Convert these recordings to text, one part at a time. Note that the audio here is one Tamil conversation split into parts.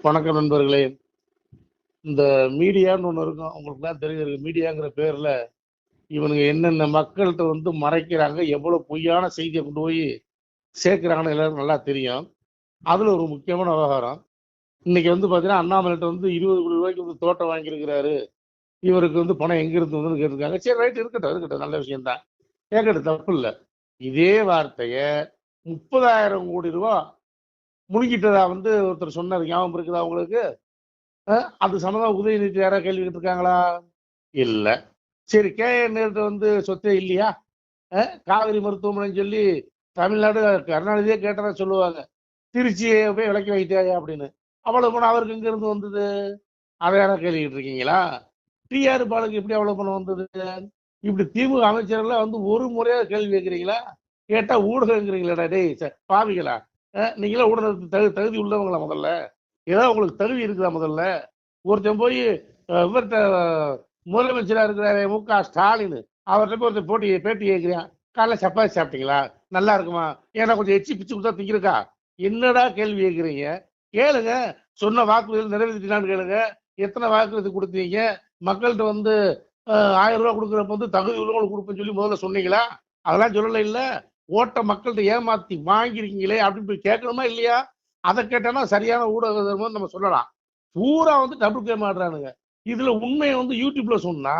வணக்கம் நண்பர்களே. இந்த மீடியான்னு ஒண்ணு இருக்கும். உங்களுக்குலாம் தெரிஞ்சிருக்கு. மீடியாங்கிற பேர்ல இவனுங்க என்னென்ன மக்கள்ட்ட மறைக்கிறாங்க, எவ்வளவு பொய்யான செய்திய கொண்டு போய் சேர்க்கிறாங்கன்னு எல்லாருக்கும் நல்லா தெரியும். அதுல ஒரு முக்கியமான விவகாரம். இன்னைக்கு பார்த்தீங்கன்னா, அண்ணாமலைட்ட ரூ. 20,00,00,000 தோட்டம் வாங்கியிருக்கிறாரு. இவருக்கு பணம் எங்கிருந்து வந்ததுன்னு கேட்டிருக்காங்க. சரி ரைட் இருக்கட்டும், இருக்கட்டும். நல்ல விஷயம் தான். கேட்கறது தப்பு இல்ல. இதே வார்த்தைய ரூ. 30,000,00,00,000 முழுங்கிட்டதா ஒருத்தர் சொன்னாரு. ஞாபகம் இருக்குதா உங்களுக்கு? அது சம்மந்தமா உதயநிதி யாராவது கேள்வி கேட்டிருக்காங்களா? இல்ல. சரி கேஎன் சொத்தே இல்லையா? காவிரி மருத்துவமனைன்னு சொல்லி தமிழ்நாடு கருணாநிதியே கேட்டதா சொல்லுவாங்க. திருச்சியை போய் விலைக்கு வைத்தாயா அப்படின்னு. அவ்வளவு பணம் அவருக்கு எங்க இருந்து வந்தது? அதை யாராவது கேள்வி கேட்டிருக்கீங்களா? டிஆர் பாலுக்கு எப்படி அவ்வளவு பணம் வந்தது? இப்படி திமுக அமைச்சர்கள் ஒரு முறையாவது கேள்வி கேட்கிறீங்களா? கேட்டா ஊடகங்கிறீங்களா? டேய் பாவிகளா, நீங்களா ஊடகத்துக்கு தகுதி உள்ளவங்களா? முதல்ல ஏதாவது உங்களுக்கு தகுதி இருக்குதா? முதல்ல ஒருத்தன் போய் இவர்கிட்ட முதலமைச்சரா இருக்கிறாரு மு.க.ஸ்டாலின், அவர்கிட்ட போய் ஒருத்தர் பேட்டி கேட்கிறான். காலைல சப்பாத்தி சாப்பிட்டீங்களா? நல்லா இருக்குமா? ஏன்னா கொஞ்சம் எச்சி பிச்சு கொடுத்தா திங்கிருக்கா? என்னடா கேள்வி கேட்குறீங்க? கேளுங்க. சொன்ன வாக்குறுதிகள் நிறைவேற்றினான்னு கேளுங்க. எத்தனை வாக்குறுதி கொடுத்தீங்க? மக்கள்கிட்ட 1000 ரூபாய் கொடுக்குறப்ப தகுதி உள்ளவங்களுக்கு கொடுப்பேன்னு சொல்லி முதல்ல சொன்னீங்களா? அதெல்லாம் சொல்லல. இல்ல ஓட்ட மக்கள்கிட்ட ஏமாத்தி வாங்கிருக்கீங்களே அப்படின்னு போய் கேட்கணுமா இல்லையா? அதை கேட்டானா சரியான ஊடக தர்மம் நம்ம சொல்லலாம். பூரா டபுள் கேம் ஆடுறானுங்க. இதுல உண்மையை யூடியூப்ல சொன்னா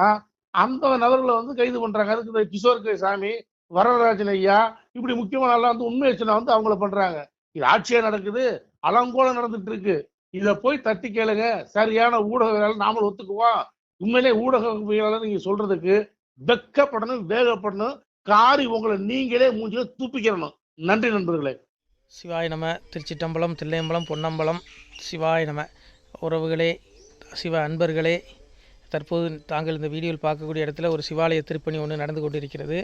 அந்த நபர்களை கைது பண்றாங்க. அதுக்கு கிஷோர் கே சாமி, வரதராஜன் ஐயா, இப்படி முக்கியமான எல்லாம் உண்மையை சொன்னா அவங்கள பண்றாங்க. இது ஆட்சியா நடக்குது, அலங்கோலம் நடந்துட்டு இருக்கு. இத போய் தட்டி கேளுங்க. சரியான ஊடகவியலாளர் நாமளும் ஒத்துக்குவோம். உண்மையிலே ஊடகவியலாளர் நீங்க சொல்றதுக்கு வெக்கப்படணும், வேகப்படணும். காரி உங்களை நீங்களே மூஞ்சில துப்பிக்கிறணும். நன்றி நண்பர்களே. சிவாய நம. திருச்சிட்டம்பலம், தில்லையம்பலம், பொன்னம்பலம். சிவாய நம. உறவுகளே, சிவ அன்பர்களே, தற்போது தாங்கள் இந்த வீடியோவில் பார்க்கக்கூடிய இடத்துல ஒரு சிவாலய திருப்பணி ஒன்று நடந்து கொண்டிருக்கிறது.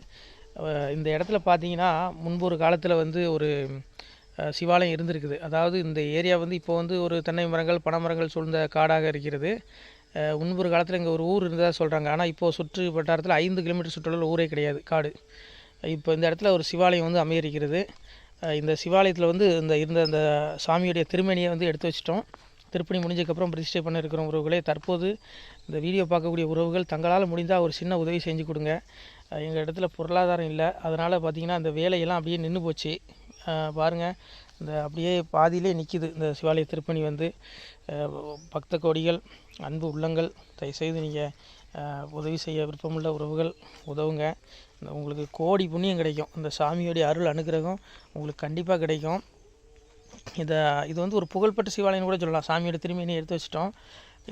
இந்த இடத்துல பார்த்தீங்கன்னா, முன்பு ஒரு காலத்தில் ஒரு சிவாலயம் இருந்திருக்குது. அதாவது இந்த ஏரியா இப்போ ஒரு தென்னை மரங்கள், பனைமரங்கள் சூழ்ந்த காடாக இருக்கிறது. முன்பு ஒரு காலத்தில் இங்கே ஒரு ஊர் இருந்ததாக சொல்கிறாங்க. ஆனால் இப்போது சுற்று வட்டாரத்தில் 5 கிலோமீட்டர் சுற்றுலாவில் ஊரே கிடையாது, காடு. இப்போ இந்த இடத்துல ஒரு சிவாலயம் அமையிருக்கிறது. இந்த சிவாலயத்தில் இருந்த அந்த சாமியுடைய திருமேனியை எடுத்து வச்சிட்டோம். திருப்பணி முடிஞ்சதுக்கப்புறம் பிரதிஷ்டை பண்ண இருக்கிற உறவுகளே, தற்போது இந்த வீடியோ பார்க்கக்கூடிய உறவுகள் தங்களால் முடிந்தால் ஒரு சின்ன உதவி செஞ்சு கொடுங்க. எங்கள் இடத்துல பொருளாதாரம் இல்லை. அதனால் பார்த்திங்கன்னா அந்த வேலையெல்லாம் அப்படியே நின்று போச்சு. பாருங்கள், இந்த அப்படியே பாதியிலே நிற்கிது இந்த சிவாலய திருப்பணி. பக்த கோடிகள், அன்பு உள்ளங்கள், தயவுசெய்து நீங்கள் உதவி செய்ய விருப்பமுள்ள உறவுகள் உதவுங்க. உங்களுக்கு கோடி புண்ணியம் கிடைக்கும். இந்த சாமியோடைய அருள் அனுகிரகம் உங்களுக்கு கண்டிப்பாக கிடைக்கும். இது ஒரு புகழ்பெற்ற சிவாலயம் கூட சொல்லலாம். சாமியோட திருமேனியை எடுத்து வச்சிட்டோம்.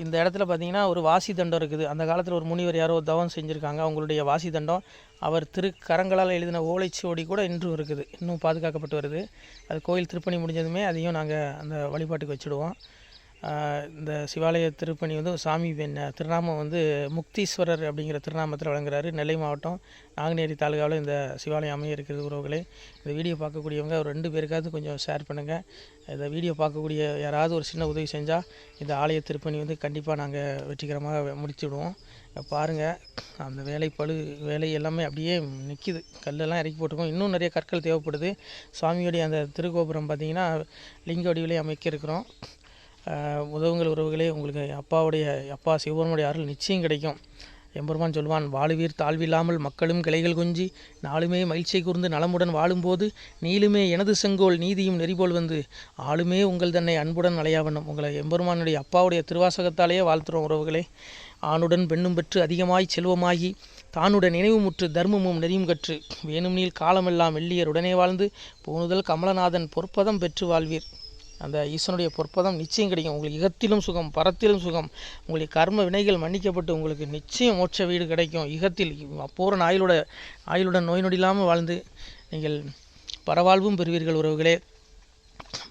இந்த இடத்துல பார்த்திங்கன்னா ஒரு வாசி தண்டம் இருக்குது. அந்த காலத்தில் ஒரு முனிவர் யாரோ தவம் செஞ்சுருக்காங்க. அவங்களுடைய வாசி தண்டம், அவர் திருக்கரங்களால் எழுதின ஓலைச்சுவடி கூட இன்றும் இருக்குது, இன்னும் பாதுகாக்கப்பட்டு வருது. அது கோயில் திருப்பணி முடிஞ்சதுமே அதையும் நாங்கள் அந்த வழிபாட்டுக்கு வச்சுடுவோம். இந்த சிவாலய திருப்பணி சாமி திருநாமம் முக்தீஸ்வரர் அப்படிங்கிற திருநாமத்தில் வழங்குறாரு. நெல்லை மாவட்டம் நாங்குநேரி தாலுகாவில் இந்த சிவாலயம் அமைய இருக்கிறது. உறவுகளே, இந்த வீடியோ பார்க்கக்கூடியவங்க ஒரு 2 பேருக்காவது கொஞ்சம் ஷேர் பண்ணுங்கள். இந்த வீடியோ பார்க்கக்கூடிய யாராவது ஒரு சின்ன உதவி செஞ்சால் இந்த ஆலய திருப்பணி கண்டிப்பாக நாங்கள் வெற்றிகரமாக முடிச்சுடுவோம். பாருங்கள், அந்த வேலை எல்லாமே அப்படியே நிற்கிது. கல்லெல்லாம் இறக்கி போட்டிருக்கோம். இன்னும் நிறைய கற்கள் தேவைப்படுது. சுவாமியோடைய அந்த திருக்கோபுரம் பார்த்திங்கன்னா லிங்க வடிவிலே அமைக்க இருக்கிறோம். உதவுங்கள் உறவுகளே. உங்களுக்கு அப்பா சிவபெருமானுடைய அருள் நிச்சயம் கிடைக்கும். எம்பெருமான் சொல்வான், வாழுவீர் தாழ்வில்லாமல் மக்களும் கிளைகள் கொஞ்சி நாளுமே மகிழ்ச்சியை கூர்ந்து நலமுடன் வாழும்போது நீளுமே எனது செங்கோல் நீதியும் நெறிபோல் ஆளுமே உங்கள் தன்னை அன்புடன் அலையாவண்ணம். உங்களை எம்பெருமானுடைய அப்பாவுடைய திருவாசகத்தாலேயே வாழ்த்துறோம் உறவுகளே. ஆணுடன் பெண்ணும் பெற்று அதிகமாய் செல்வமாகி தானுடன் நினைவுமுற்று தர்மமும் நெறியும் கற்று வேணும் நீள் காலமெல்லாம் வெள்ளியர் உடனே வாழ்ந்து போனுதல் கமலநாதன் பொற்பதம் பெற்று வாழ்வீர். அந்த ஈசனுடைய பொற்பதம் நிச்சயம் கிடைக்கும். உங்களுக்கு இகத்திலும் சுகம், பரத்திலும் சுகம். உங்களுடைய கர்ம வினைகள் மன்னிக்கப்பட்டு உங்களுக்கு நிச்சயம் மோட்ச வீடு கிடைக்கும். இகத்தில் பூரண ஆயுளுடன் நோய் நொடி இல்லாமல் வாழ்ந்து நீங்கள் பரவாழ்வும் பெறுவீர்கள் உறவுகளே.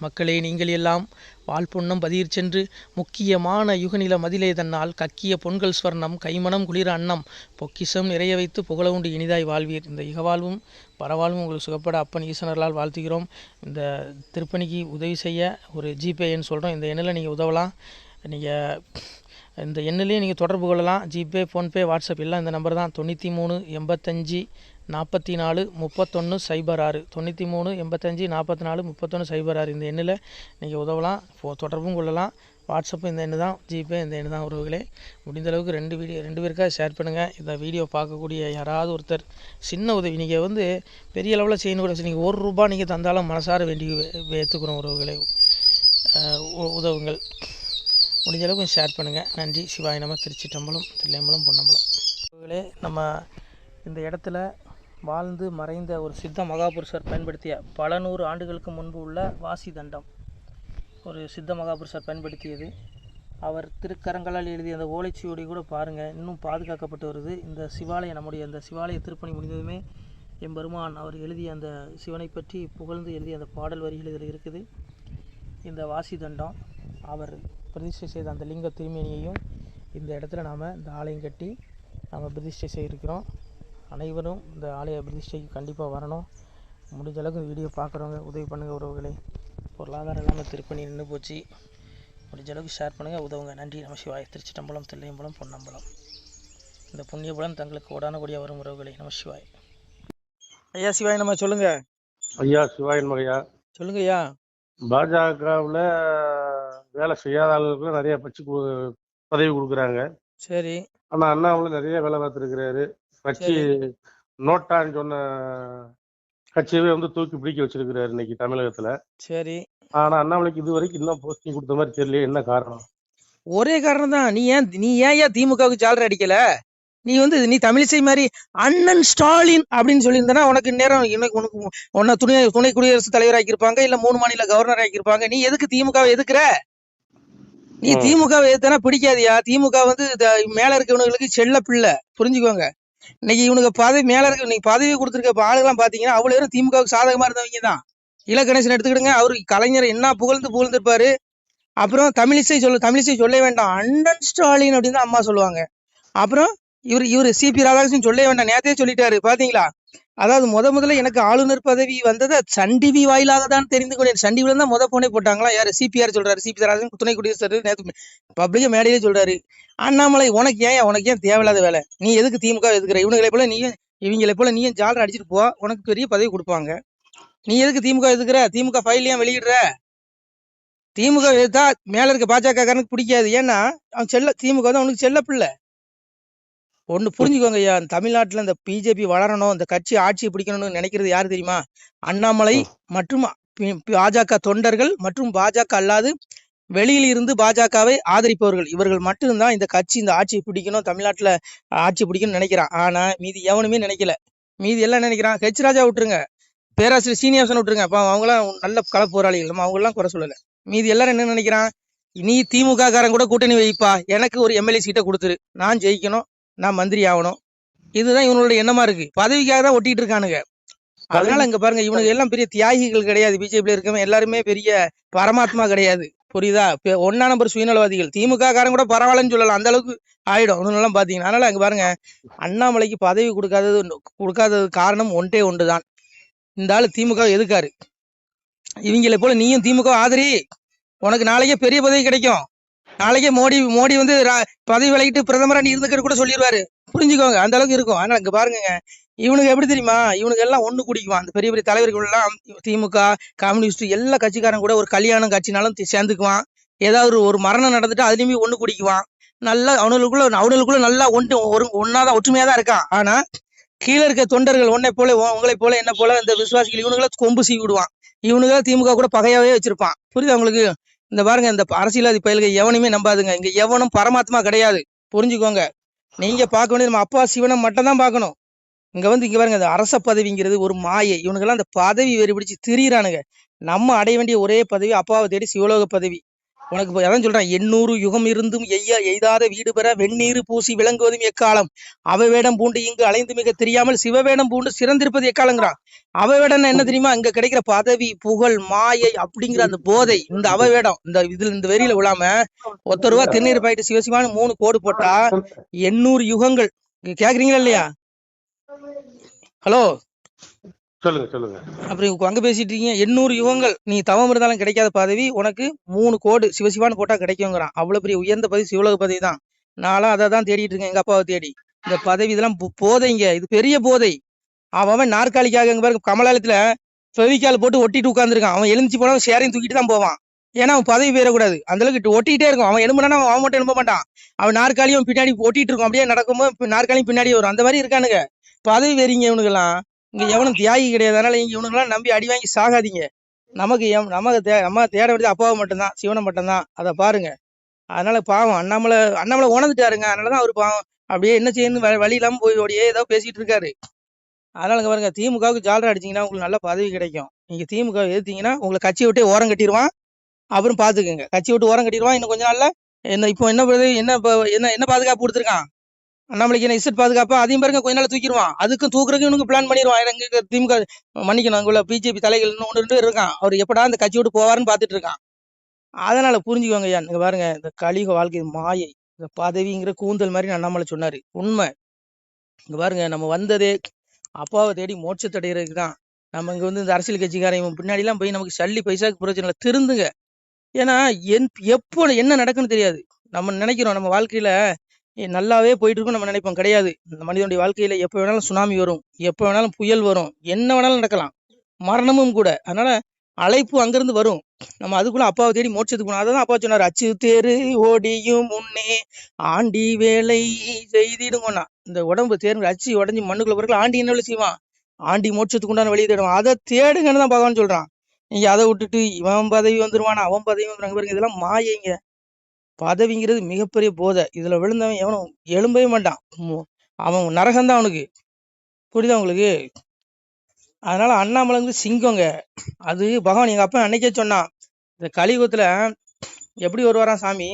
மக்களே, நீங்கள் எல்லாம் வாழ்பொன்னம் பதியிற் சென்று முக்கியமான யுகநில மதிலே தன்னால் கக்கிய பொன்கள் ஸ்வர்ணம் கைமணம் குளிர அன்னம் பொக்கிஷம் நிறைய வைத்து புகழவுண்டு இனிதாய் வாழ்வீர். இந்த இகவாழ்வும் பரவாழ்வும் உங்களுக்கு சுகப்பட அப்பன் ஈசனர்களால் வாழ்த்துகிறோம். இந்த திருப்பணிக்கு உதவி செய்ய ஒரு ஜிபே எண் சொல்கிறோம். இந்த எண்ணில் நீங்கள் உதவலாம். நீங்கள் இந்த எண்ணிலேயே நீங்கள் தொடர்பு கொள்ளலாம். ஜிபே, ஃபோன்பே, வாட்ஸ்அப் எல்லாம் இந்த நம்பர் தான். 93 85 44 31 06 93 85 44 31 06 இந்த எண்ணில் நீங்கள் உதவலாம். தொடர்பும் கொள்ளலாம். வாட்ஸ்அப்பு இந்த எண்ணு தான், ஜிபே இந்த எண்ணு தான். உறவுகளே, முடிந்தளவுக்கு ரெண்டு பேருக்காக ஷேர் பண்ணுங்கள். இந்த வீடியோ பார்க்கக்கூடிய யாராவது ஒருத்தர் சின்ன உதவி, நீங்கள் வந்து பெரிய அளவில் செய்யணும் கூட, நீங்கள் ₹1 நீங்கள் தந்தாலும் மனசார வேண்டி ஏற்றுக்கிறோம். உறவுகளே, உதவுங்கள். முடிஞ்ச அளவுக்கு ஷேர் பண்ணுங்கள். நன்றி. சிவாய நம. திருச்சிட்டம்பலம், தில்லையம்பலம், பொன்னம்பலம். உறவுகளே, நம்ம இந்த இடத்துல வாழ்ந்து மறைந்த ஒரு சித்த மகாபுருஷர் பயன்படுத்திய பல 100 ஆண்டுகளுக்கு முன்பு உள்ள வாசி தண்டம் ஒரு சித்த மகாபுருஷர் பயன்படுத்தியது. அவர் திருக்கரங்களால் எழுதிய அந்த ஓலைச்சுவடி கூட பாருங்கள், இன்னும் பாதுகாக்கப்பட்டு வருது. இந்த சிவாலயம், நம்முடைய அந்த சிவாலய திருப்பணி முடிந்ததுமே எம்பெருமான் அவர் எழுதிய அந்த சிவனை பற்றி புகழ்ந்து எழுதிய அந்த பாடல் வரிகள் இதில் இருக்குது. இந்த வாசி தண்டம் அவர் பிரதிஷ்டை செய்த அந்த லிங்க திருமேனியையும் இந்த இடத்துல நாம் இந்த ஆலயம் கட்டி நாம் பிரதிஷ்டை செய்திருக்கிறோம். அனைவரும் இந்த ஆலய பிரதிஷ்டைக்கு கண்டிப்பாக வரணும். முடிஞ்ச அளவுக்கு இந்த வீடியோ பார்க்குறவங்க உதவி பண்ணுங்கள். உறவுகளை, பொருளாதாரம் இல்லாமல் திருப்பணி நின்று போச்சு. முடிஞ்ச அளவுக்கு ஷேர் பண்ணுங்கள், உதவுங்க. நன்றி. நம சிவாய. திருச்சிட்டம்பலம், தில்லையம்பலம், பொன்னம்பலம். இந்த புண்ணிய பலம் தங்களுக்கு கோடான கோடியாக வரும். உறவுகளை, நம சிவாய். ஐயா சிவாய் நம்ம சொல்லுங்கள். ஐயா சிவாயன் மகையா சொல்லுங்க ஐயா. பாஜகவில் வேலை செய்யாத ஆளுகளுக்கு நிறைய பதவி கொடுக்குறாங்க. சரி. ஆனால் அண்ணாமலை நிறைய வேலை பார்த்துருக்கிறாரு. கட்சி நோட்டான்னு சொன்ன கட்சியவே வந்து தூக்கி பிடிக்க வச்சிருக்கிறாரு இன்னைக்கு தமிழகத்துல. சரி. ஆனா அண்ணாமலைக்கு இது வரைக்கும் இன்னும் போஸ்டிங் கொடுத்த மாதிரி தெரியல. என்ன காரணம்? ஒரே காரணம் தான். நீ ஏன் திமுகவுக்கு ஜாலர் அடிக்கல? நீ தமிழிசை மாதிரி அண்ணன் ஸ்டாலின் அப்படின்னு சொல்லியிருந்தனா உனக்கு நேரம் உன்னை துணை குடியரசுத் தலைவர் ஆக்கியிருப்பாங்க, இல்ல 3 மாநில கவர்னர் ஆக்கியிருப்பாங்க. நீ எதுக்கு திமுகவை எதுக்குற? நீ திமுகவை எதுனா பிடிக்காதியா? திமுக வந்து மேல இருக்கவனுங்களுக்கு செல்ல பிள்ளை, புரிஞ்சுக்கோங்க. இன்னைக்கு இவனுக்கு பதவி மேல இருக்கு, நீங்க பதவி கொடுத்துருக்க ஆளுகெல்லாம் பாத்தீங்கன்னா அவ்வளவு பேரும் திமுகவுக்கு சாதகமா இருந்தவங்க தான். இலகணேசன் எடுத்துக்கிடுங்க, அவரு கலைஞர் என்ன புகழ்ந்துருப்பாரு. அப்புறம் தமிழிசை சொல்ல வேண்டாம், அண்ணன் ஸ்டாலின் அப்படின்னு தான் அம்மா சொல்லுவாங்க. அப்புறம் இவரு சிபி ராதாகிருஷ்ணன் சொல்ல வேண்டாம், நேரத்தையே சொல்லிட்டாரு பாத்தீங்களா? அதாவது முதல்ல எனக்கு ஆளுநர் பதவி வந்தது சன் டிவி வாயிலாக தான் தெரிந்து கொண்டேன். சன் டிவில தான் போனே போட்டாங்களா? யாரு? சிபிஆர் சொல்றாரு, சிபி ராதாகிருஷ்ணன் துணை குடியரசு நேற்று பப்ளிக்கா மேடையிலே சொல்றாரு. அண்ணாமலை உனக்கு ஏன் தேவையில்லாத வேலை? நீ எதுக்கு திமுக எதுக்குற? இவங்களை போல நீயும் ஜாலர் அடிச்சுட்டு போ, உனக்கு பெரிய பதவி கொடுப்பாங்க. நீ எதுக்கு திமுக எதுக்குற? திமுக ஃபைல் ஏன் வெளியிடுற? திமுக எதுத்தா மேல இருக்க பாஜக காரனுக்கு பிடிக்காது. ஏன்னா அவன் திமுக தான் அவனுக்கு செல்ல பிள்ளை. ஒண்ணு புரிஞ்சுக்கோங்க ஐயா, தமிழ்நாட்டுல இந்த பிஜேபி வளரணும், இந்த கட்சி ஆட்சியை பிடிக்கணும்னு நினைக்கிறது யாரு தெரியுமா? அண்ணாமலை மற்றும் பாஜக தொண்டர்கள் மற்றும் பாஜக அல்லாது வெளியில் இருந்து பாஜகவை ஆதரிப்பவர்கள், இவர்கள் மட்டும்தான் இந்த கட்சி இந்த ஆட்சியை பிடிக்கணும், தமிழ்நாட்டுல ஆட்சி பிடிக்கணும்னு நினைக்கிறான். ஆனா மீதி எவனுமே நினைக்கல. மீதி எல்லாம் நினைக்கிறான், ஹெச் ராஜா விட்டுருங்க, பேராசிரியர் சீனிவாசன் விட்டுருங்க, அப்ப அவங்களாம் நல்ல கள போராளிகள், நம்ம அவங்க எல்லாம் குறை சொல்லல. மீதி எல்லாரும் என்ன நினைக்கிறான்? நீ திமுக காரன் கூட கூட்டணி வைப்பா, எனக்கு ஒரு எம்எல்ஏ சீட்டை கொடுத்துரு, நான் ஜெயிக்கணும், நான் மந்திரி ஆகணும். இதுதான் இவனுடைய எண்ணமா இருக்கு. பதவிக்காக தான் ஒட்டிட்டு இருக்கானுங்க. அதனால இங்க பாருங்க, இவனுக்கு எல்லாம் பெரிய தியாகிகள் கிடையாது. பிஜேபியில இருக்கவங்க எல்லாருமே பெரிய பரமாத்மா கிடையாது, புரியுதா? 1ஆம் நம்பர் சுயநலவாதிகள். திமுக காரன் கூட பரவாயில்லன்னு சொல்லலாம், அந்த அளவுக்கு ஆயிடும் ஒன்னும் பாத்தீங்கன்னா. அதனால அங்க பாருங்க, அண்ணாமலைக்கு பதவி கொடுக்காதது காரணம் ஒன்றுதான். இந்த ஆளு திமுக எதுக்காரு? இவங்களை போல நீயும் திமுக ஆதரி, உனக்கு நாளைக்கே பெரிய பதவி கிடைக்கும். நாளைக்கே மோடி வந்து பதவி விலகிட்டு பிரதமரா நீ இருந்துக்கிட்டு கூட சொல்லிடுவாரு, புரிஞ்சுக்கோங்க, அந்த அளவுக்கு இருக்கும். ஆனா அங்க பாருங்க, இவனுக்கு எப்படி தெரியுமா? இவனுக்கு எல்லாம் ஒண்ணு குடிக்குவான். அந்த பெரிய பெரிய தலைவர்கள் எல்லாம் திமுக, கம்யூனிஸ்ட் எல்லா கட்சிக்காரன் கூட ஒரு கல்யாணம் கட்சினாலும் சேர்ந்துக்குவான். ஏதாவது ஒரு மரணம் நடந்துட்டு அதுலயுமே ஒண்ணு குடிக்குவான். நல்லா அவனுக்குள்ள நல்லா ஒன்னாதான் ஒற்றுமையா தான் இருக்கான். ஆனா கீழே இருக்க தொண்டர்கள் உங்களை போல என்ன போல இந்த விசுவாசிகள் இவனுங்களை கொம்பு சீவி விடுவான். இவனுங்க திமுக கூட பகையாவே வச்சிருப்பான், புரியுதா உங்களுக்கு? இந்த பாருங்க, இந்த அரசியல்வாதி பயல்கள் எவனையுமே நம்பாதுங்க. இங்க எவனும் பரமாத்மா கிடையாது, புரிஞ்சுக்கோங்க. நீங்க பார்க்க வேண்டியது நம்ம அப்பா சிவனை மட்டும் தான் பார்க்கணும். இங்க பாருங்க, இந்த அரச பதவிங்கிறது ஒரு மாயை. இவனுக்கெல்லாம் அந்த பதவி வெறி பிடிச்சு திரியிறானுங்க. நம்ம அடைய வேண்டிய ஒரே பதவி அப்பாவை தேடி சிவலோக பதவி. உனக்கு அதான் சொல்றேன், 800 யுகம் இருந்தும் எய்தாத வீடு பெற வெந்நீர் பூசி விளங்குவதும் எக்காலம், அவவேடம் பூண்டு இங்கு அலைந்து மிக தெரியாமல் சிவவேடம் பூண்டு சிறந்திருப்பது எக்காலங்கிறான். அவவேடம் என்ன தெரியுமா? இங்க கிடைக்கிற பதவி, புகழ், மாயை அப்படிங்கிற அந்த போதை. இந்த அவவேடம் இந்த வெறியில விழாம ₹1 திருநீர் பாயிட்டு சிவசிவான்னு 3 கோடு போட்டா 800 யுகங்கள். கேக்குறீங்களா இல்லையா? ஹலோ, சொல்லுங்க. அப்படி அங்க பேசிட்டு இருக்கீங்க. 800 யுகங்கள் நீ தவம் இருந்தாலும் கிடைக்காத பதவி உனக்கு 3 கோடு சிவசிவான்னு போட்டா கிடைக்குங்கிறான். அவ்வளவு பெரிய உயர்ந்த பதவி சிவலோக பதவி தான். நான்லாம் அதை தான் தேடிட்டு இருக்கேன், எங்க அப்பாவை தேடி. இந்த பதவி இதெல்லாம் போதைங்க, இது பெரிய போதை. அவன் நாற்காலிக்காக இங்க பாருங்க கமலாலயத்துல ஃபெவிக்கால் போட்டு ஒட்டிட்டு உட்காந்துருக்கான். அவன் எழுந்துச்சு போனா சேரையும் தூக்கிட்டு தான் போவான். ஏன்னா அவன் பதவி பெறக்கூடாது. அந்த அளவுக்கு ஒட்டிக்கிட்டே இருக்கும். அவன் எழும்புனா அவன் மட்டும் எழும்ப மாட்டான். அவன் நாற்காலியும் பின்னாடி ஒட்டிட்டு இருக்கும். அப்படியே நடக்கும்போது நாற்காலியும் பின்னாடி வரும். அந்த மாதிரி இருக்கானுங்க பதவி வெறிங்க இவனுங்கெல்லாம். இங்க எவனும் தியாகி கிடையாது. அதனால இங்க இவனுங்கெல்லாம் நம்பி அடி வாங்கி சாகாதீங்க. நம்ம தேட வேண்டியது அப்பாவை மட்டும்தான், சிவனை மட்டும்தான். அதை பாருங்க. அதனால பாவம் அண்ணாமலை உணர்ந்துட்டாருங்க. அதனாலதான் அவரு பாவம் அப்படியே என்ன செய்யணும் வழி இல்லாம போய் ஓடியே ஏதோ பேசிட்டு இருக்காரு. அதனால இங்க பாருங்க, திமுகவுக்கு ஜாலரா அடிச்சீங்கன்னா உங்களுக்கு நல்ல பதவி கிடைக்கும். நீங்க திமுக எதிர்த்தீங்கன்னா உங்களை கட்சியை விட்டே ஓரம் கட்டிடுவான். அப்புறம் பாத்துக்கோங்க, கட்சி விட்டு ஓரம் கட்டிடுவான். இன்னும் கொஞ்ச நாள்ல இப்போ என்ன பாதுகாப்பு கொடுத்துருக்கான் அண்ணாமலைக்கு, என்ன இசட் பாதுகாப்பா அதையும் பாருங்க கொஞ்ச நாள் தூக்கிடுவான். அதுக்கும் தூக்குறதுக்கு இவனுக்கு பிளான் பண்ணிடுவான். எங்க திமுக மன்னிக்கணும், அங்குள்ள பிஜேபி தலைகள் ஒன்று ரெண்டு இருக்கான். அவர் எப்படா இந்த கட்சி விட்டு போவாருன்னு பாத்துட்டு இருக்கான். அதனால புரிஞ்சுக்கோங்க ஐயா. இங்க பாருங்க, இந்த கலியுக வாழ்க்கை மாயை, இந்த பதவிங்கிற கூந்தல் மாதிரி அண்ணாமலை சொன்னாரு உண்மை. இங்க பாருங்க, நம்ம வந்ததே அப்பாவை தேடி மோட்சத்தை அடைகிறதுக்கு தான். நம்ம இங்க இந்த அரசியல் கட்சிக்காரன் பின்னாடி எல்லாம் போய் நமக்கு சல்லி பைசாக்கு பிரச்சனை இல்லை. திருந்துங்க. ஏன்னா எப்போ என்ன நடக்குன்னு தெரியாது. நம்ம நினைக்கிறோம் நம்ம வாழ்க்கையில நல்லாவே போயிட்டு இருக்கும் நம்ம நினைப்போம். கிடையாது. இந்த மனிதனுடைய வாழ்க்கையில எப்ப வேணாலும் சுனாமி வரும், எப்ப வேணாலும் புயல் வரும், என்ன வேணாலும் நடக்கலாம், மரணமும் கூட. அதனால அழைப்பு அங்கிருந்து வரும். நம்ம அதுக்குள்ள அப்பாவை தேடி மோட்சத்துக்கு போனோம். அதான் அப்பா சொன்னார், அச்சு தேரு ஓடியும் முன்னே ஆண்டி வேலை செய்திடுங்கண்ணா. இந்த உடம்பு தேர்ந்து அச்சு உடஞ்சி மண்ணுக்குள்ள பிறகு ஆண்டி என்ன வேலை செய்வான்? ஆண்டி மோட்சத்துக்கு உண்டான வழியை தேடுவான். அதை தேடுங்கன்னு தான் பகவான் சொல்றான். நீங்க அதை விட்டுட்டு இவன் பதவி வந்துருவானா அவன் பதவி வந்துருவாங்க பாருங்க, இதெல்லாம் மாயைங்க. பதவிங்கிறது மிகப்பெரிய போதை. இதுல விழுந்தவன் எவனும் எழும்பவே மாட்டான். அவன் நரகம்தான் அவனுக்கு. புரியுதா உங்களுக்கு? அதனால அண்ணாமலை வந்து சிங்கங்க. அது பகவான் எங்க அப்பா அன்னைக்கே சொன்னான், இந்த கலியுகத்துல எப்படி வருவாராம் சாமி,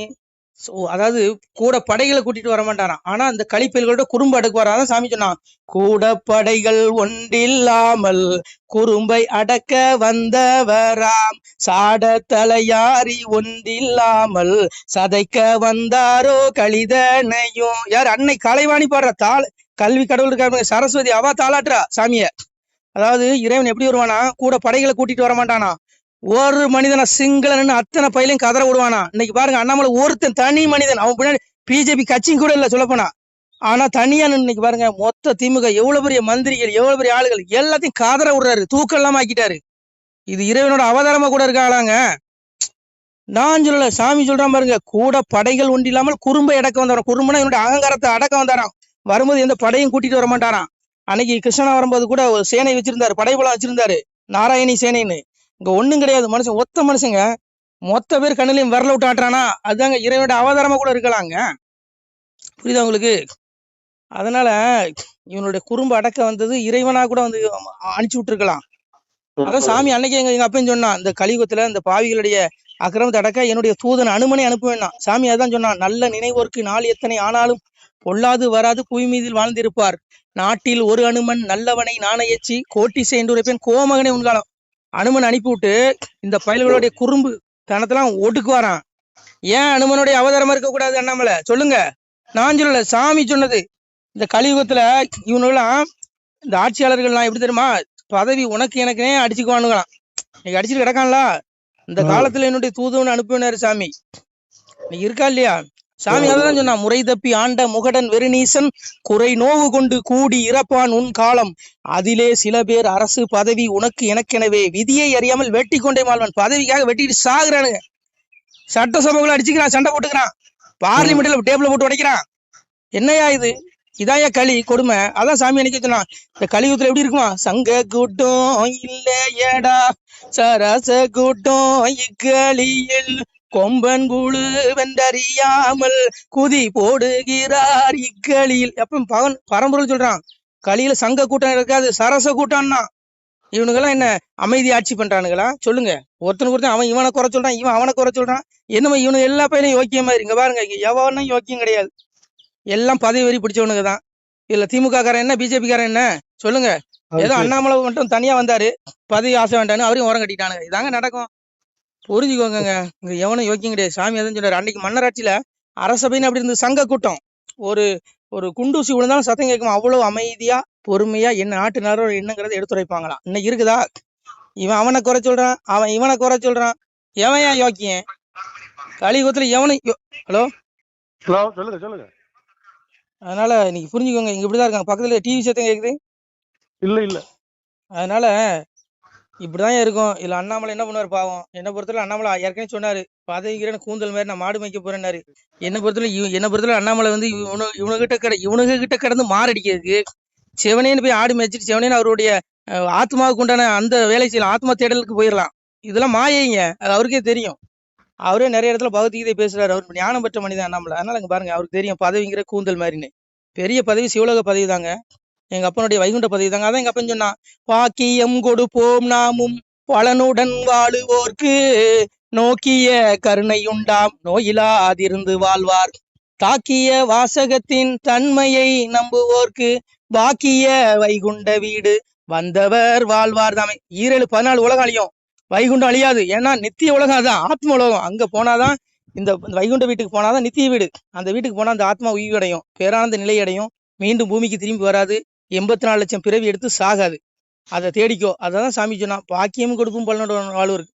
அதாவது கூட படைகளை கூட்டிட்டு வர மாட்டாராம். ஆனா அந்த கலிப்பயல்களோட குறும்பு அடக்குவாராம். சாமி சொன்னான், கூட படைகள் ஒன்றில்லாமல் குறும்பை அடக்க வந்தவராம், சாட தலையாரி ஒன்றில்லாமல் சதைக்க வந்தாரோ கலிதனையும். யார்? அன்னை கலைவாணி பாடுற கல்வி கடவுள் இருக்காரு சரஸ்வதி, அவா தாளாட்டுறா சாமிய. அதாவது இறைவன் எப்படி வருவானா, கூட படைகளை கூட்டிட்டு வர மாட்டானா, ஒரு மனிதனை சிங்களன்னு அத்தனை பயிலையும் கதற விடுவானா. இன்னைக்கு பாருங்க, அண்ணாமலை ஒருத்தன் தனி மனிதன். அவன் பின்னாடி பிஜேபி கட்சியும் கூட இல்ல சொல்லப்போனா. ஆனா தனியா இன்னைக்கு பாருங்க, மொத்த திமுக எவ்வளவு பெரிய மந்திரிகள், எவ்வளவு பெரிய ஆளுகள் எல்லாத்தையும் காதற விடுறாரு, தூக்கம் இல்லாம ஆக்கிட்டாரு. இது இறைவனோட அவதாரமா கூட இருக்காளாங்க. நான் சொல்லல, சாமி சொல்றான் பாருங்க, கூட படைகள் ஒன்று இல்லாமல் குறும்பை அடக்க வந்தாராம். குறும்புனா என்னோட அகங்காரத்தை அடக்க வந்தாராம். வரும்போது எந்த படையும் கூட்டிட்டு வர மாட்டாராம். அன்னைக்கு கிருஷ்ணனா வரும்போது கூட ஒரு சேனை வச்சிருந்தாரு, படைபலம் வச்சிருந்தாரு, நாராயணி சேனைன்னு. இங்க ஒண்ணும் கிடையாது. மனுஷன் ஒத்த மனுஷங்க மொத்த பேர் கண்ணிலையும் விரல விட்டு ஆட்டுறானா, அதுதாங்க இறைவனோட அவதாரமா கூட இருக்கலாங்க. புரியுதா உங்களுக்கு? அதனால இவனுடைய குறும்பு அடக்க வந்தது இறைவனா கூட வந்து அனுப்பிச்சு விட்டுருக்கலாம். அதான் சாமி அன்னைக்கு எங்க அப்பையும் சொன்னான், இந்த கலியுகத்துல இந்த பாவிகளுடைய அக்கிரமத்தை அடக்க என்னுடைய தூதன் அனுமனை அனுப்புவேன்னா. சாமி அதான் சொன்னான், நல்ல நினைவோர்க்கு நாள் எத்தனை ஆனாலும் பொல்லாது வராது புவி மீதில் வாழ்ந்திருப்பார், நாட்டில் ஒரு அனுமன் நல்லவனை நாணயச்சி கோட்டி சேர்ந்துரைப்பேன் கோமகனே உன்காலம். அனுமன் அனுப்பிவிட்டு இந்த பயல்களுடைய குறும்பு தனத்தெல்லாம் ஒடுக்குவாரான். ஏன் அனுமனுடைய அவதாரமா இருக்கக்கூடாது அண்ணாமலை? சொல்லுங்க. நான் சொல்லல, சாமி சொன்னது. இந்த கலியுகத்துல இவனுலாம் இந்த ஆட்சியாளர்கள்லாம் எப்படி தெரியுமா, பதவி உனக்கு எனக்குனே அடிச்சுக்குவானுங்களாம். நீங்க அடிச்சுட்டு கிடக்கான்ல, இந்த காலத்துல என்னுடைய தூதுவன் அனுப்பினாரு சாமி. நீ இருக்கா இல்லையா? சாமி அதான் சொன்னா, முறை தப்பி ஆண்ட முகடன் வெறுநீசன் குறை நோவு கொண்டு கூடி இறப்பான் உன் காலம், அதிலே சில பேர் அரசு பதவி உனக்கு எனக்கெனவே விதியை அறியாமல் வெட்டி கொண்டே மாழ்வன். பதவிக்காக வெட்டிட்டு சாகுறானுங்க. சட்டசபைக்குள்ள அடிச்சுக்கிறான், சண்டை போட்டுக்கிறான், பார்லிமெண்ட்ல டேபிள் போட்டு உடைக்கிறான். என்னையா இது? இதாயா களி கொடுமை? அதான் சாமி அன்னைக்கு சொன்னான், இந்த கலியுகத்துல எப்படி இருக்குமா, சங்க கூட்டம் இல்லையடா சரச கூட்டம் இக்களியில் கொம்பன் குழு வென்றறியாமல் குதி போடுகிறார் இக்களியில். எப்ப பரம்பொருள் சொல்றான், களியில சங்க கூட்டம் இருக்காது, சரச கூட்டம்னா. இவனுங்கெல்லாம் என்ன அமைதி ஆட்சி பண்றானுங்களா? சொல்லுங்க. ஒருத்தனுக்கு ஒருத்தன் அவன் இவனை குறை சொல்றான், இவன் அவனை குறை சொல்றான். என்னமா இவனு எல்லா பையனும் யோக்கியம் மாதிரி. இங்க பாருங்க, எவனும் யோக்கியம் கிடையாது. எல்லாம் பதவி வரி பிடிச்சவனுக்கு தான். இல்ல திமுக காரன் என்ன, பிஜேபி காரன் என்ன? சொல்லுங்க. ஏதோ அண்ணாமலை மட்டும் தனியா வந்தாரு, பதவி ஆசை வேண்டான்னு அவரையும் உரம் கட்டிட்டானுங்க. இதாங்க நடக்கும். புரிஞ்சுக்கோங்க. இங்க எவனும் யோக்கியம் கிடையாது. சாமி எதுவும் சொன்னாரு, அன்னைக்கு மன்னராட்சியில அரசபைன்னு அப்படி இருந்து சங்க கூட்டம் ஒரு ஒரு குண்டூசி விழுந்தாலும் சத்தம் கேட்கும். அவ்வளவு அமைதியா பொறுமையா என்ன நாட்டுனாரோ என்னங்கிறத எடுத்துரைப்பாங்களாம். இன்னைக்கு இருக்குதா? இவன் அவனை குறை சொல்றான், அவன் இவனை குறை சொல்றான். எவன் ஏன் யோக்கியம்? கலியுகத்துல எவனும் ஹலோ சொல்லுங்க சொல்லுங்க. அதனால இன்னைக்கு புரிஞ்சுக்கோங்க. இங்க இப்படிதான் இருக்காங்க. பக்கத்துல டிவி சத்தம் கேக்குது. இல்ல இல்ல. அதனால இப்படிதான் இருக்கும். இதுல அண்ணாமலை என்ன பண்ணுவார் பாவம்? என்ன பொறுத்தவரை அண்ணாமலை ஏற்கனவே சொன்னாரு, பதவிங்கிறேன் கூந்தல் மாதிரி நான் மாடு மேய்க்க போறேன்னாரு. என்ன பொறுத்தவரை அண்ணாமலை வந்து இவனுங்க கிட்ட கடந்து மாரடிக்கிறதுக்கு செவனேன்னு போய் ஆடு மேய்ச்சிட்டு செவனேன்னு அவருடைய ஆத்மாவுக்கு உண்டான அந்த வேலை செய்யலாம், ஆத்மா தேடலுக்கு போயிடலாம். இதெல்லாம் மாயைங்க, அது அவருக்கே தெரியும். அவரே நிறைய இடத்துல பகவத்கீதை பேசுறாரு. அவர் ஞானம் பெற்ற மனிதன் அண்ணாமலை. அதனால இங்க பாருங்க, அவருக்கு தெரியும் பதவிங்கிற கூந்தல் மாதிரின்னு. பெரிய பதவி சிவலோக பதவி தாங்க. எங்க அப்பனுடைய வைகுண்ட பதவி தாங்க. அதான் எங்க அப்பன் சொன்னான், பாக்கியம் கொடுப்போம் நாமும் பலனுடன் வாழுவோர்க்கு நோக்கிய கருணையுண்டாம் நோயிலாதிருந்து வாழ்வார். தாக்கிய வாசகத்தின் தன்மையை நம்புவோர்க்கு பாக்கிய வைகுண்ட வீடு வந்தவர் வாழ்வார் தாமே. 14 உலகம் அழியும், வைகுண்டம் அழியாது. ஏன்னா நித்திய உலகம் அதான், ஆத்ம உலகம். அங்க போனாதான் இந்த வைகுண்ட வீட்டுக்கு போனாதான் நித்திய வீடு. அந்த வீட்டுக்கு போனா அந்த ஆத்மா உயிரடையும், பேரானந்த நிலை அடையும், மீண்டும் பூமிக்கு திரும்பி வராது, 84 லட்சம் பிறவி எடுத்து சாகாது. அதை தேடிக்கோ. அதான் சாமி சொன்னா, பாக்கியம் கொடுக்கும் பலனுடன் வாழ்வருக்கு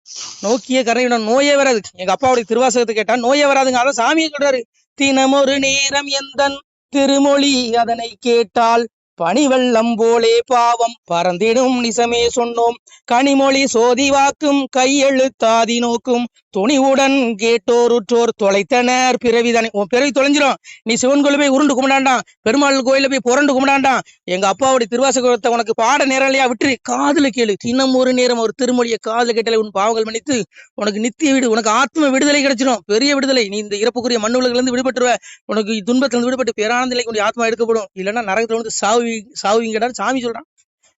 நோக்கிய கரையுடன் நோயே வராது. எங்க அப்பாவுடைய திருவாசகத்தை கேட்டா நோயே வராதுங்க. அதான் சாமியை சொல்றாரு, தினமொரு நேரம் எந்தன் திருமொழி அதனை கேட்டால் பனிவெள்ளம் போலே பாவம் பறந்திடும் நிசமே சொன்னோம். கனிமொழி சோதி வாக்கும் கையெழுத்தாதி நோக்கும் துணிவுடன் கேட்டோருற்றோர் தொலைத்தனர் பிறவிதானே. உன் பிறவி தொலைஞ்சிரும். நீ சிவன் கோயில போய் உருண்டு கும்பிடாண்டான், பெருமாள் கோயில போய் புரண்டு கும்பிடாண்டான். எங்க அப்பாவுடைய திருவாசகத்தை உனக்கு பாட நேரலையா விட்டு காதுல கேளு. தினம் ஒரு நேரம் ஒரு திருமொழியை காதுல கேட்டாலே உன் பாவங்கள் மன்னித்து உனக்கு நித்திய வீடு, உனக்கு ஆத்ம விடுதலை கிடைச்சிடும், பெரிய விடுதலை. நீ இந்த இறப்புக்குரிய மண்ணுலகில இருந்து விடுபட்டுருவ. உனக்கு துன்பத்திலிருந்து விடுபட்டு பேரானந்த நிலைக்கு உன்னுடைய ஆத்மா எடுக்கப்படும். இல்லைன்னா நரகத்துல வந்து சாவுவீங்கடா சாமி சொல்றான்.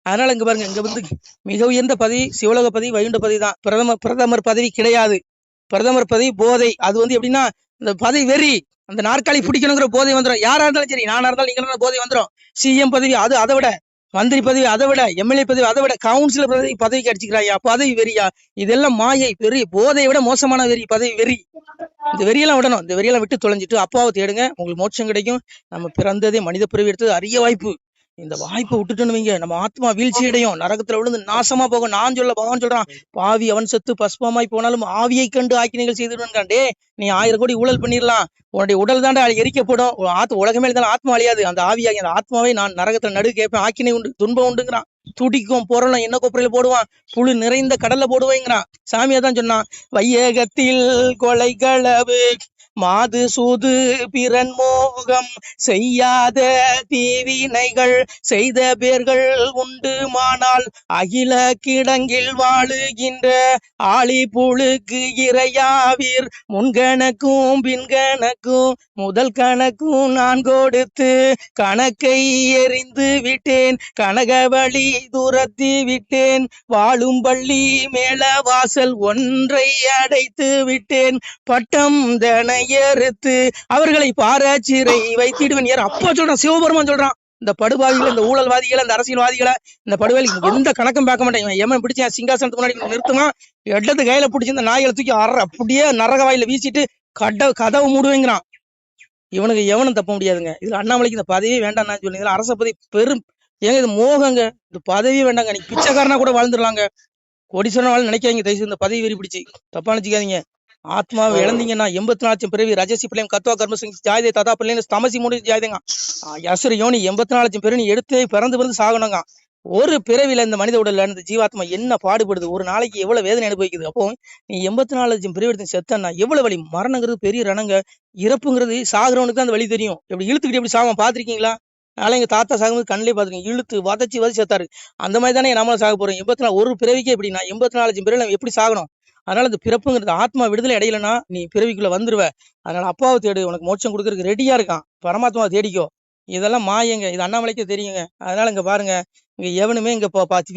அதனால இங்க பாருங்க, இங்க வந்து மிக உயர்ந்த பதவி சிவலோக பதவி வைகுண்ட பதவி தான். பிரதமர் பதவி கிடையாது. பிரதமர் பதவி போதை. அது வந்து எப்படின்னா, இந்த பதவி வெறி, அந்த நாற்காலி பிடிக்கணுங்கிற போதை வந்துடும். யாரா இருந்தாலும் சரி, நானா இருந்தாலும் நீங்க போதை வந்துடும். சிஎம் பதவி அது அதை விட, மந்திரி பதவி அதை விட, எம்எல்ஏ பதவி அதை விட, கவுன்சிலர் பதவிக்கு அடிச்சுக்கிறாயா, பதவி வெறியா. இதெல்லாம் மாயை, பெரிய போதையை விட மோசமான வெறி பதவி வெறி. இந்த வெறியெல்லாம் விடணும். இந்த வெறியெல்லாம் விட்டு தொலைஞ்சிட்டு அப்பாவை தேடுங்க, உங்களுக்கு மோட்சம் கிடைக்கும். நம்ம பிறந்ததே மனித பிறவி எடுத்தது அரிய வாய்ப்பு. இந்த வாய்ப்பை விட்டுட்டோன்னு வைங்க, நம்ம ஆத்மா வீழ்ச்சி அடையும், நரகத்துல விழுந்து நாசமா போகும். நான் சொல்ல பகவான் சொல்றான், பாவி அவன் செத்து பஸ்பமாய் போனாலும் ஆவியை கண்டு ஆக்கினைகள் செய்துடுவான்டே. நீ 1000 கோடி ஊழல் பண்ணிடலாம், உன்னுடைய உடல் தாண்டா எரிக்கப்படும், உலகமே இருந்தாலும் ஆத்மா அழியாது. அந்த ஆவியாகி அந்த ஆத்மாவை நான் நரகத்துல நடு கேட்பேன், ஆக்கினை உண்டு துன்பம் உண்டுங்கிறான். துடிக்கும் பொருளும் என்ன கொப்பரையில போடுவான், புழு நிறைந்த கடல்ல போடுவேங்கிறான். சாமியா தான் சொன்னான், வையகத்தில் கொலை களவு மாது சூது பிறன் மோகம் செய்யாத தீவினைகள் செய்த பேர்கள் உண்டுமானால் அகில கிடங்கில் வாழுகின்ற ஆளி புழுக்கு இறையாவீர். முன்கணக்கும் பின்கணக்கும் முதல் கணக்கும் நான் கொடுத்து கணக்கை எறிந்து விட்டேன், கனகவழி துரத்தி விட்டேன், வாழும் பள்ளி மேல வாசல் ஒன்றை அடைத்து விட்டேன், பட்டம் தனை ஏறுத்து அவர்களை பாராச்சிறை வைத்திடுவன். யார் அப்பா சொல்றான், சிவபெருமான் சொல்றான். இந்த படுபாவிகளை, இந்த ஊழல்வாதிகளை, இந்த அரசியல்வாதிகளை, இந்த படுவாளி எந்த கணக்கும் பார்க்க மாட்டேன். எமன் பிடிச்ச சிங்காசனத்துக்கு முன்னாடி நிறுத்துமா, இடத்து கையில பிடிச்சி இந்த நாய்களை தூக்கி அப்படியே நரக வாயில வீசிட்டு கதவு மூடுவேங்கிறான். இவனுக்கு எவனும் தப்ப முடியாதுங்க. இதுல அண்ணாமலைக்கு இந்த பதவியே வேண்டாம் நான் சொன்னேன். இதுல அரச பதவி பெரும் ஏங்க, இது மோகங்க. இந்த பதவியே வேண்டாங்க. நீ பிச்சைக்காரனா கூட வாழ்ந்துடலாங்க, கோடீஸ்வரன் வாழ் நினைக்காதீங்க. தயவுசெய்து இந்த பதவி வெறி பிடிச்சி தப்பா நினைச்சுக்காதீங்க. ஆத்மாவை இழந்தீங்கன்னா 84 லட்சம் பிறவி ரஜசி பிள்ளையும் கத்வா கர்மசிங் ஜாயதே ததா பிள்ளைங்க தமசி மூடி ஜாயதேங்க அசுர யோனி 84 லட்சம் பிறவி எடுத்து பிறந்து சாகணுங்க. ஒரு பிறவில இந்த மனித உடல்ல இந்த ஜீவாத்மா என்ன பாடுபடுது, ஒரு நாளைக்கு எவ்வளவு வேதனை அனுபவிக்குது. அப்போ நீ 84 லட்சம் பிறவி எடுத்து செத்தன்னா எவ்வளவு வலி. மரணங்கிறது பெரிய ரணங்க, இறப்புங்கிறது சாகுறவனுக்கு அந்த வழி தெரியும். எப்படி இழுத்துக்கிட்டு எப்படி சாவான் பாத்திருக்கீங்களா? அதனால எங்க தாத்தா சாகும்போது கண்ணிலே பாத்துருக்கீங்க, இழுத்து வதச்சி செத்தாரு. அந்த மாதிரி தானே நம்மளும் சாக போறோம். 84 ஒரு பிறவிக்கே எப்படின்னா 84 லட்சம் பிறவி எப்படி சாகணும். அதனால இந்த பிறப்புங்கிறது ஆத்மா விடுதலை அடையலைன்னா நீ பிறவிக்குள்ள வந்துருவ. அதனால அப்பாவை தேடு, உனக்கு மோட்சம் கொடுக்கறதுக்கு ரெடியா இருக்கான். பரமாத்மாவை தேடிக்கோ. இதெல்லாம் மாயங்க, இது அண்ணாமலைக்கே தெரியுங்க. அதனால இங்க பாருங்க, இங்க எவனுமே இங்க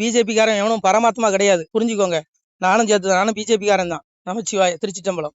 பிஜேபி காரன் எவனும் பரமாத்மா கிடையாது, புரிஞ்சுக்கோங்க. நானும் சேர்த்து, நானும் பிஜேபி காரன் தான். நமச்சிவாய. திருச்சிட்டம்பலம்.